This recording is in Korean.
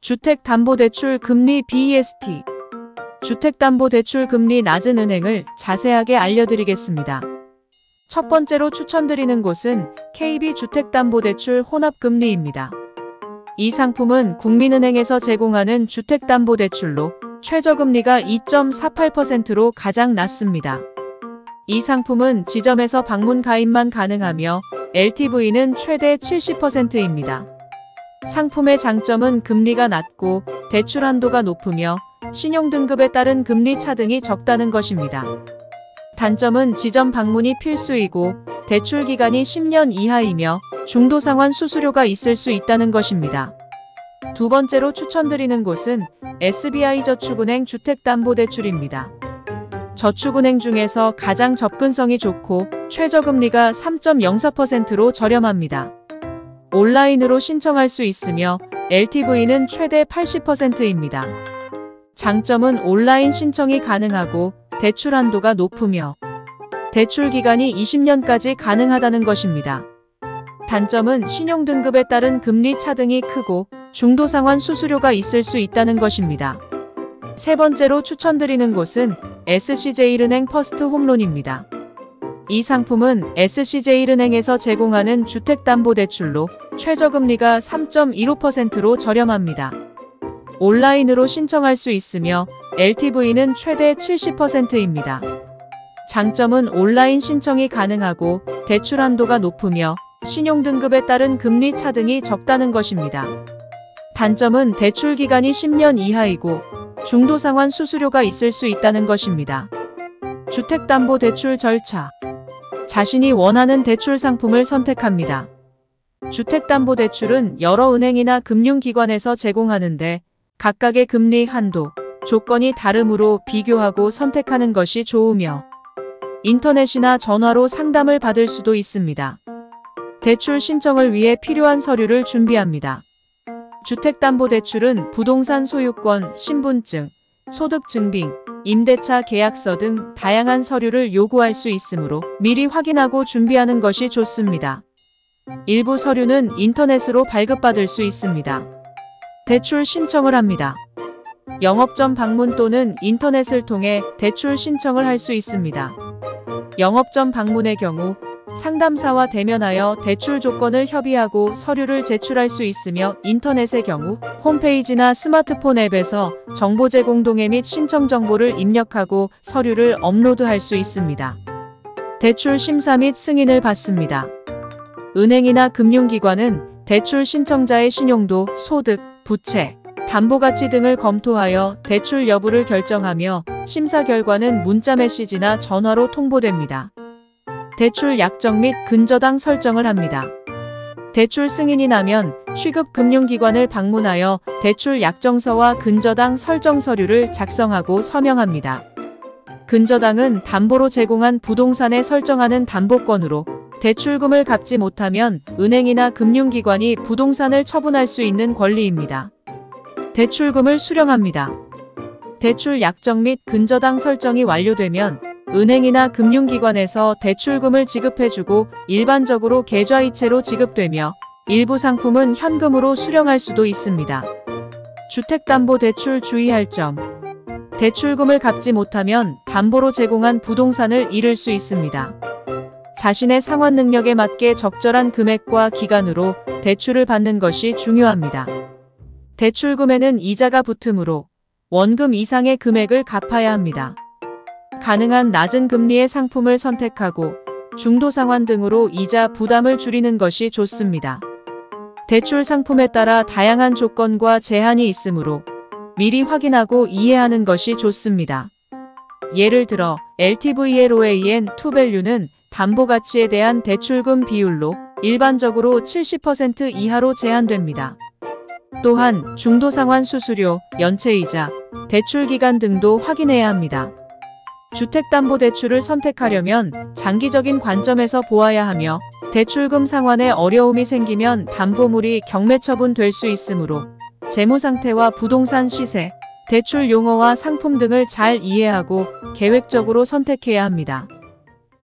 주택담보대출 금리 BEST. 주택담보대출 금리 낮은 은행을 자세하게 알려드리겠습니다. 첫 번째로 추천드리는 곳은 KB주택담보대출 혼합금리입니다. 이 상품은 국민은행에서 제공하는 주택담보대출로 최저금리가 2.48%로 가장 낮습니다. 이 상품은 지점에서 방문 가입만 가능하며 LTV는 최대 70%입니다. 상품의 장점은 금리가 낮고 대출 한도가 높으며 신용등급에 따른 금리 차등이 적다는 것입니다. 단점은 지점 방문이 필수이고 대출 기간이 10년 이하이며 중도상환 수수료가 있을 수 있다는 것입니다. 두 번째로 추천드리는 곳은 SBI저축은행 주택담보대출입니다. 저축은행 중에서 가장 접근성이 좋고 최저금리가 3.04%로 저렴합니다. 온라인으로 신청할 수 있으며 LTV는 최대 80%입니다. 장점은 온라인 신청이 가능하고 대출 한도가 높으며 대출 기간이 20년까지 가능하다는 것입니다. 단점은 신용등급에 따른 금리 차등이 크고 중도상환 수수료가 있을 수 있다는 것입니다. 세 번째로 추천드리는 곳은 SC제일은행 퍼스트홈론입니다. 이 상품은 SC제일은행에서 제공하는 주택담보대출로 최저금리가 3.15%로 저렴합니다. 온라인으로 신청할 수 있으며 LTV는 최대 70%입니다. 장점은 온라인 신청이 가능하고 대출 한도가 높으며 신용등급에 따른 금리 차등이 적다는 것입니다. 단점은 대출 기간이 10년 이하이고 중도상환 수수료가 있을 수 있다는 것입니다. 주택담보대출 절차. 자신이 원하는 대출 상품을 선택합니다. 주택담보대출은 여러 은행이나 금융기관에서 제공하는데 각각의 금리 한도, 조건이 다르므로 비교하고 선택하는 것이 좋으며 인터넷이나 전화로 상담을 받을 수도 있습니다. 대출 신청을 위해 필요한 서류를 준비합니다. 주택담보대출은 부동산 소유권, 신분증, 소득증빙, 임대차 계약서 등 다양한 서류를 요구할 수 있으므로 미리 확인하고 준비하는 것이 좋습니다. 일부 서류는 인터넷으로 발급받을 수 있습니다. 대출 신청을 합니다. 영업점 방문 또는 인터넷을 통해 대출 신청을 할 수 있습니다. 영업점 방문의 경우 상담사와 대면하여 대출 조건을 협의하고 서류를 제출할 수 있으며 인터넷의 경우 홈페이지나 스마트폰 앱에서 정보 제공 동의 및 신청 정보를 입력하고 서류를 업로드할 수 있습니다. 대출 심사 및 승인을 받습니다. 은행이나 금융기관은 대출 신청자의 신용도, 소득, 부채, 담보가치 등을 검토하여 대출 여부를 결정하며 심사 결과는 문자 메시지나 전화로 통보됩니다. 대출 약정 및 근저당 설정을 합니다. 대출 승인이 나면 취급 금융기관을 방문하여 대출 약정서와 근저당 설정 서류를 작성하고 서명합니다. 근저당은 담보로 제공한 부동산에 설정하는 담보권으로 대출금을 갚지 못하면 은행이나 금융기관이 부동산을 처분할 수 있는 권리입니다. 대출금을 수령합니다. 대출 약정 및 근저당 설정이 완료되면 은행이나 금융기관에서 대출금을 지급해주고 일반적으로 계좌이체로 지급되며 일부 상품은 현금으로 수령할 수도 있습니다. 주택담보대출 주의할 점. 대출금을 갚지 못하면 담보로 제공한 부동산을 잃을 수 있습니다. 자신의 상환 능력에 맞게 적절한 금액과 기간으로 대출을 받는 것이 중요합니다. 대출금에는 이자가 붙으므로 원금 이상의 금액을 갚아야 합니다. 가능한 낮은 금리의 상품을 선택하고 중도상환 등으로 이자 부담을 줄이는 것이 좋습니다. 대출 상품에 따라 다양한 조건과 제한이 있으므로 미리 확인하고 이해하는 것이 좋습니다. 예를 들어 LTVLOAN 투밸류는 담보가치에 대한 대출금 비율로 일반적으로 70% 이하로 제한됩니다. 또한 중도상환 수수료, 연체이자, 대출기간 등도 확인해야 합니다. 주택담보대출을 선택하려면 장기적인 관점에서 보아야 하며 대출금 상환에 어려움이 생기면 담보물이 경매처분될 수 있으므로 재무상태와 부동산 시세, 대출 용어와 상품 등을 잘 이해하고 계획적으로 선택해야 합니다.